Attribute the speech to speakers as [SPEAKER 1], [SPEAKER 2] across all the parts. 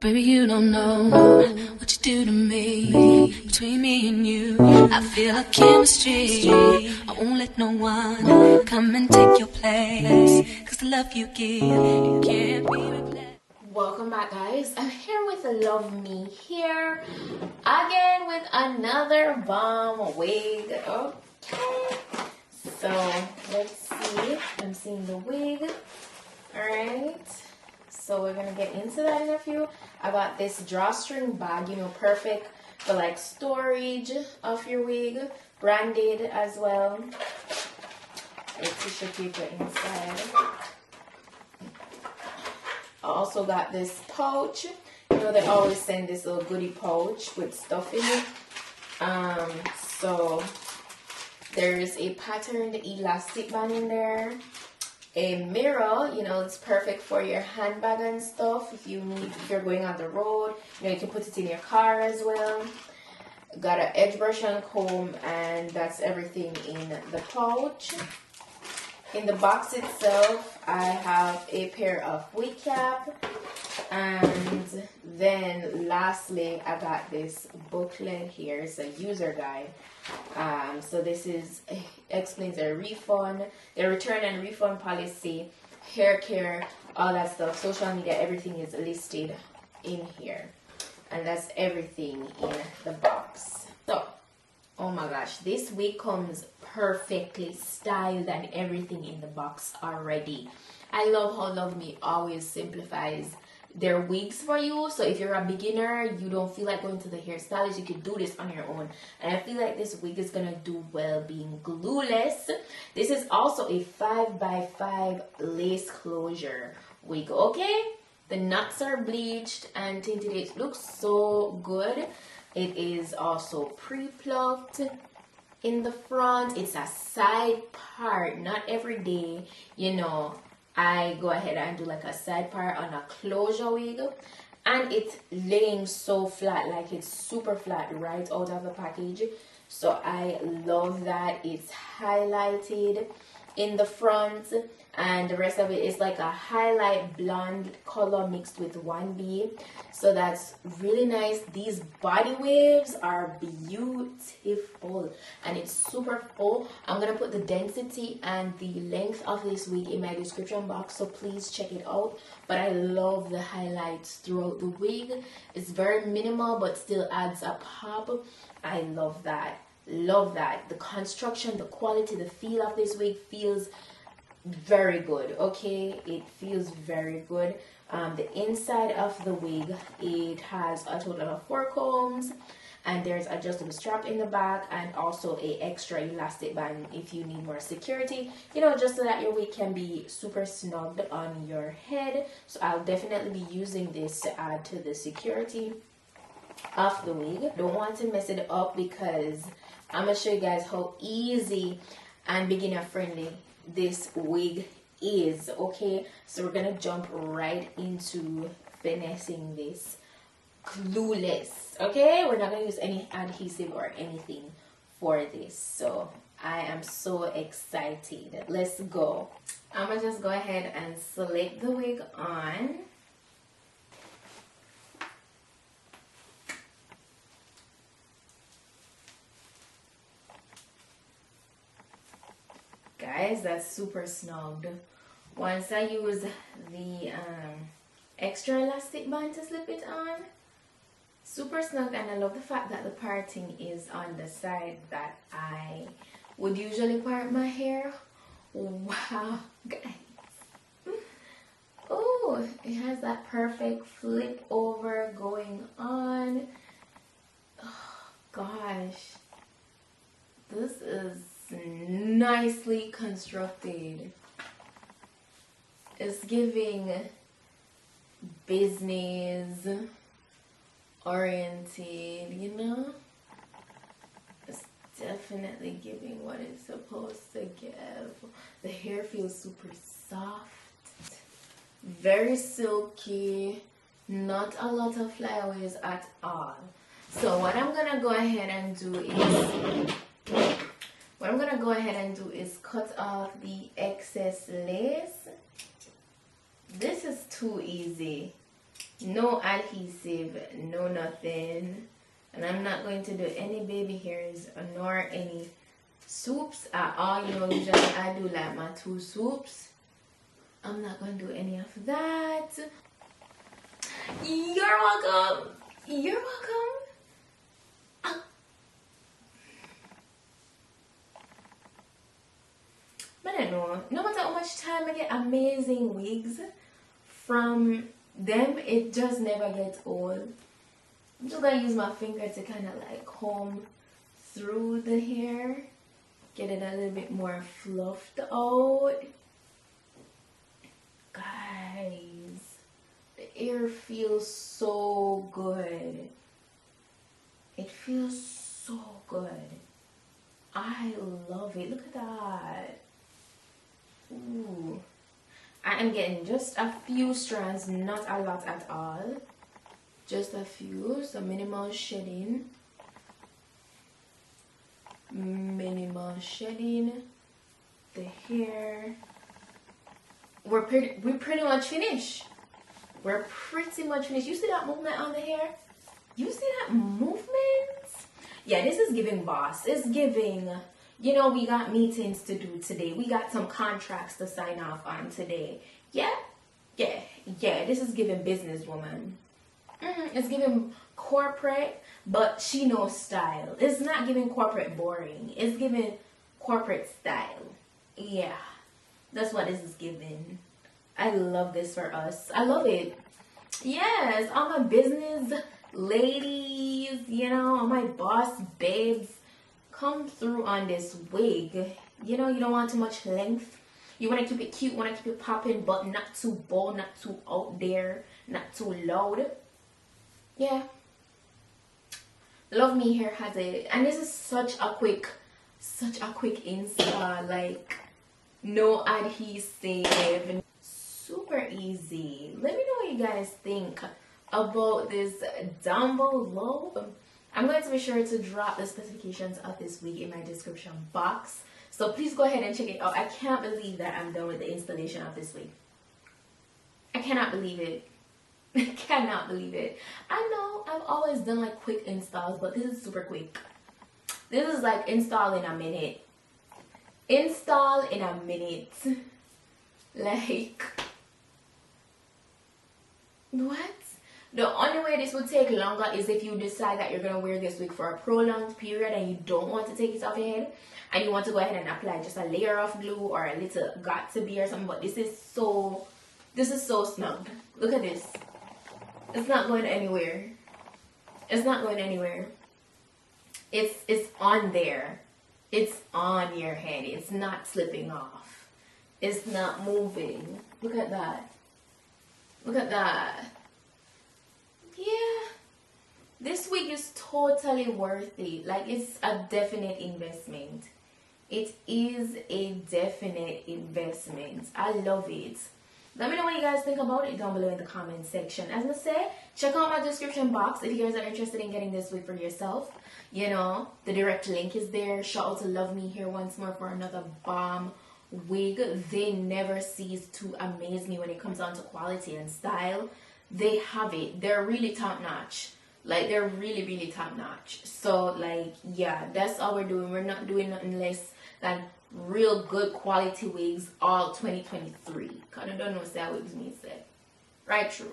[SPEAKER 1] Baby, you don't know what you do to me. Between me and you, I feel a chemistry. I won't let no one come and take your place, 'cause the love you give, it can't be replaced.
[SPEAKER 2] Welcome back, guys. I'm here with Love Me Hair again with another bomb wig. Okay, so let's see. I'm seeing the wig. All right, so we're gonna get into that in a few. I got this drawstring bag, you know, perfect for like storage of your wig, branded as well. A tissue paper inside. I also got this pouch. You know, they always send this little goodie pouch with stuff in it. So there's a patterned elastic band in there. A mirror, you know, it's perfect for your handbag and stuff. If you're going on the road, you know, you can put it in your car as well. Got an edge brush and comb, and that's everything in the pouch. In the box itself, I have a pair of wig cap, and then lastly, I got this booklet here. It's a user guide. So this explains their refund, their return and refund policy, hair care, all that stuff, social media, everything is listed in here, and that's everything in the box. So, oh my gosh, this wig comes perfectly styled and everything in the box already. I love how Love Me always simplifies their wigs for you. So if you're a beginner, you don't feel like going to the hairstylist, you can do this on your own. And I feel like this wig is gonna do well being glueless. This is also a 5x5 lace closure wig, okay? The knots are bleached and tinted. It looks so good. It is also pre-plucked in the front. It's a side part. Not every day, you know, I go ahead and do like a side part on a closure wig, and it's laying so flat, like it's super flat right out of the package. So I love that. It's highlighted in the front, and the rest of it is like a highlight blonde color mixed with 1B. So that's really nice. These body waves are beautiful, and it's super full. I'm gonna put the density and the length of this wig in my description box, so please check it out. But I love the highlights throughout the wig. It's very minimal but still adds a pop. I love that. Love that. The construction, the quality, the feel of this wig feels very good. Okay, it feels very good. The inside of the wig, it has a total of 4 combs, and there's adjustable strap in the back, and also a extra elastic band if you need more security, you know, just so that your wig can be super snugged on your head. So I'll definitely be using this to add to the security of the wig. Don't want to mess it up, because I'm gonna show you guys how easy and beginner friendly this wig is. Okay, so we're gonna jump right into finessing this glueless. Okay, we're not gonna use any adhesive or anything for this, so I am so excited. Let's go. I'm gonna just go ahead and select the wig on. Guys, that's super snugged. Once I use the extra elastic band to slip it on, super snug. And I love the fact that the parting is on the side that I would usually part my hair. Wow, guys. Oh, it has that perfect flip over going on. Oh gosh, this is nicely constructed. It's giving business oriented, you know. It's definitely giving what it's supposed to give. The hair feels super soft, very silky, not a lot of flyaways at all. So what I'm gonna go ahead and do is cut off the excess lace. This is too easy. No adhesive, no nothing. And I'm not going to do any baby hairs nor any soups at all. You know, usually I do like my 2 soups. I'm not going to do any of that. You're welcome. You're welcome. But I know, no matter how much time I get amazing wigs from them, it just never gets old. I'm just gonna use my finger to kind of like comb through the hair, get it a little bit more fluffed out. Guys, the hair feels so good. It feels so good. I love it. Look at that. Ooh. I am getting just a few strands, not a lot at all. Just a few, so minimal shedding. Minimal shedding. The hair. We're pretty much finished. We're pretty much finished. You see that movement on the hair? You see that movement? Yeah, this is giving boss. It's giving, you know, we got meetings to do today. We got some contracts to sign off on today. Yeah. This is giving businesswoman. It's giving corporate, but she knows style. It's not giving corporate boring. It's giving corporate style. Yeah, that's what this is giving. I love this for us. I love it. Yes, all my business ladies, you know, all my boss babes, come through on this wig. You know, you don't want too much length. You want to keep it cute, want to keep it popping, but not too bold, not too out there, not too loud. Yeah. Love Me Hair has it. And this is such a quick install. Like, no adhesive. Super easy. Let me know what you guys think about this down below. I'm going to be sure to drop the specifications of this wig in my description box. So please go ahead and check it out. I can't believe that I'm done with the installation of this wig. I cannot believe it. I cannot believe it. I know I've always done like quick installs, but this is super quick. This is like install in a minute. Install in a minute. Like, what? The only way this would take longer is if you decide that you're going to wear this wig for a prolonged period and you don't want to take it off your head and you want to go ahead and apply just a layer of glue or a little got-to-be or something. But this is so snug. Look at this. It's not going anywhere. It's not going anywhere. It's on there. It's on your head. It's not slipping off. It's not moving. Look at that. Look at that. Yeah. This wig is totally worth it. Like, it's a definite investment. It is a definite investment. I love it. Let me know what you guys think about it down below in the comment section. As I say, check out my description box if you guys are interested in getting this wig for yourself. You know, the direct link is there. Shout out to Love Me Hair once more for another bomb wig. They never cease to amaze me when it comes down to quality and style. They have it. They're really top notch. Like, they're really, really top notch. So, like, yeah, that's all we're doing. We're not doing nothing less than real good quality wigs all 2023. Kind of don't know what that wigs means that. Right, true.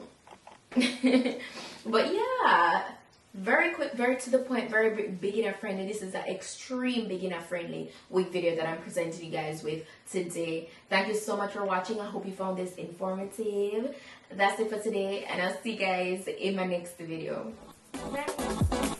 [SPEAKER 2] But yeah, very quick, very to the point, very beginner friendly. This is an extreme beginner friendly wig video that I'm presenting you guys with today. Thank you so much for watching. I hope you found this informative. That's it for today, and I'll see you guys in my next video. Bye.